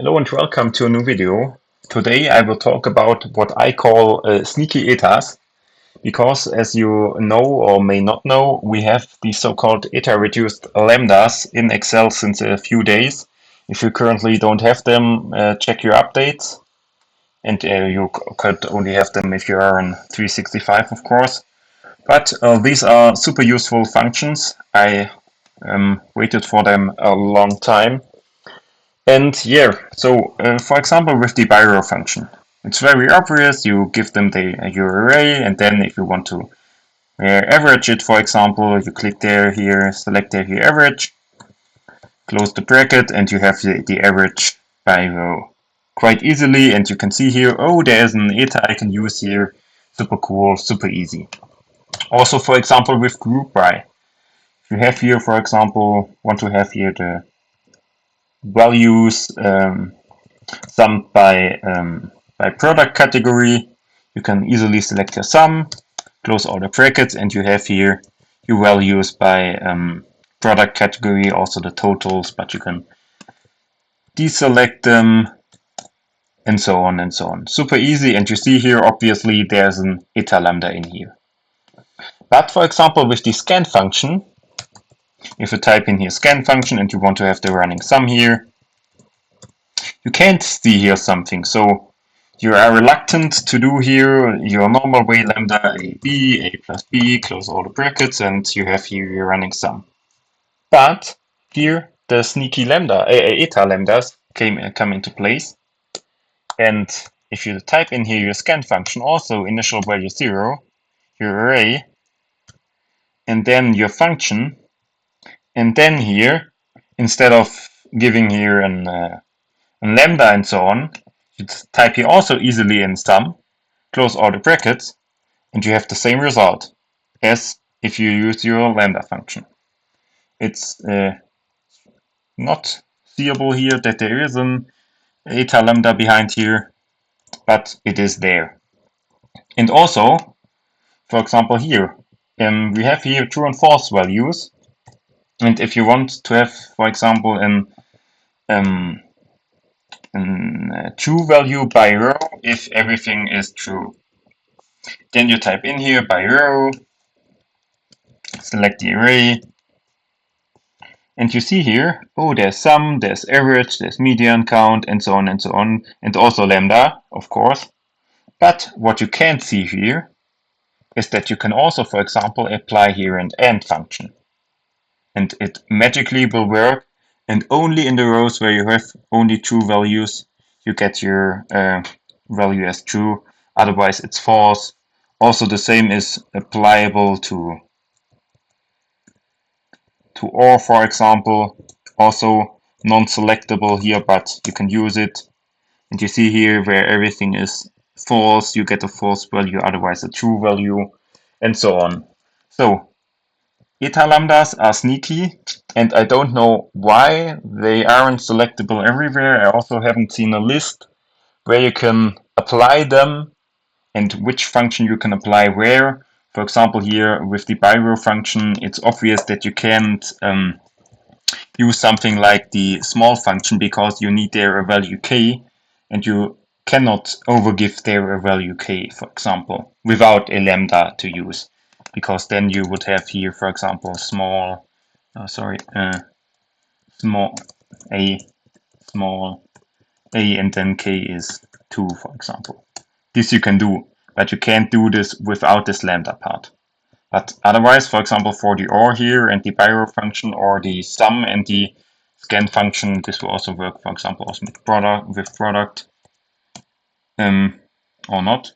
Hello and welcome to a new video. Today I will talk about what I call sneaky etas, because as you know or may not know, we have the so-called Eta-reduced Lambdas in Excel since a few days. If you currently don't have them, check your updates, and you could only have them if you are on 365, of course. But these are super useful functions. I waited for them a long time. And yeah, so for example, with the BYROW function, it's very obvious. You give them your array, and then if you want to average it, for example, you click there, here, select there, here, average, close the bracket, and you have the average BYROW quite easily. And you can see here, oh, there's an eta I can use here. Super cool, super easy. Also, for example, with group by, if you have here, for example, want to have here the values summed by product category, you can easily select your sum, close all the brackets, and you have here your values by product category, also the totals, but you can deselect them, and so on and so on. Super easy, and you see here, obviously, there's an Eta Lambda in here. But for example, with the scan function, if you type in here scan function and you want to have the running sum here, you can't see here something. So you are reluctant to do here your normal way lambda a plus b, close all the brackets, and you have here your running sum. But here the sneaky lambda, eta lambdas come into place. And if you type in here your scan function, also initial value 0, your array, and then your function, and then here, instead of giving here an lambda and so on, you type here also easily in sum, close all the brackets, and you have the same result as if you use your lambda function. It's not seeable here that there is an eta lambda behind here, but it is there. And also, for example here, we have here true and false values, and if you want to have, for example, true value by row if everything is true. Then you type in here by row, select the array, and you see here, oh, there's sum, there's average, there's median count, and so on, and also lambda, of course. But what you can't see here is that you can also, for example, apply here an AND function. And it magically will work, and only in the rows where you have only true values, you get your value as true, otherwise it's false. Also the same is applicable to OR, for example, also non-selectable here, but you can use it. And you see here where everything is false, you get a false value, otherwise a true value, and so on. So Eta lambdas are sneaky, and I don't know why they aren't selectable everywhere. I also haven't seen a list where you can apply them and which function you can apply where. For example, here with the BYROW function, it's obvious that you can't use something like the small function because you need there a value k, and you cannot overgive there a value k, for example, without a lambda to use, because then you would have here, for example, small a, and then k is 2, for example. This you can do, but you can't do this without this lambda part. But otherwise, for example, for the OR here and the BYROW function, or the sum and the scan function, this will also work, for example, also with product, or not.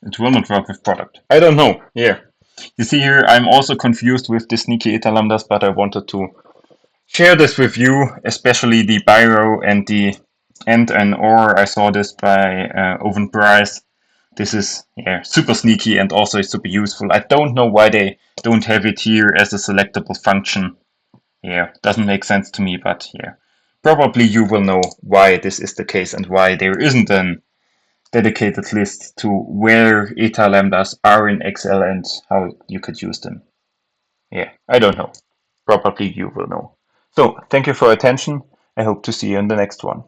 It will not work with product. I don't know. Yeah. You see here, I'm also confused with the sneaky Eta Lambdas, but I wanted to share this with you, especially the BYROW and the AND and OR. I saw this by Owen Price. This is super sneaky and also super useful. I don't know why they don't have it here as a selectable function. Yeah, doesn't make sense to me, but yeah. Probably you will know why this is the case and why there isn't a dedicated list to where Eta Lambdas are in Excel and how you could use them. Yeah, I don't know. Probably you will know. So, thank you for your attention. I hope to see you in the next one.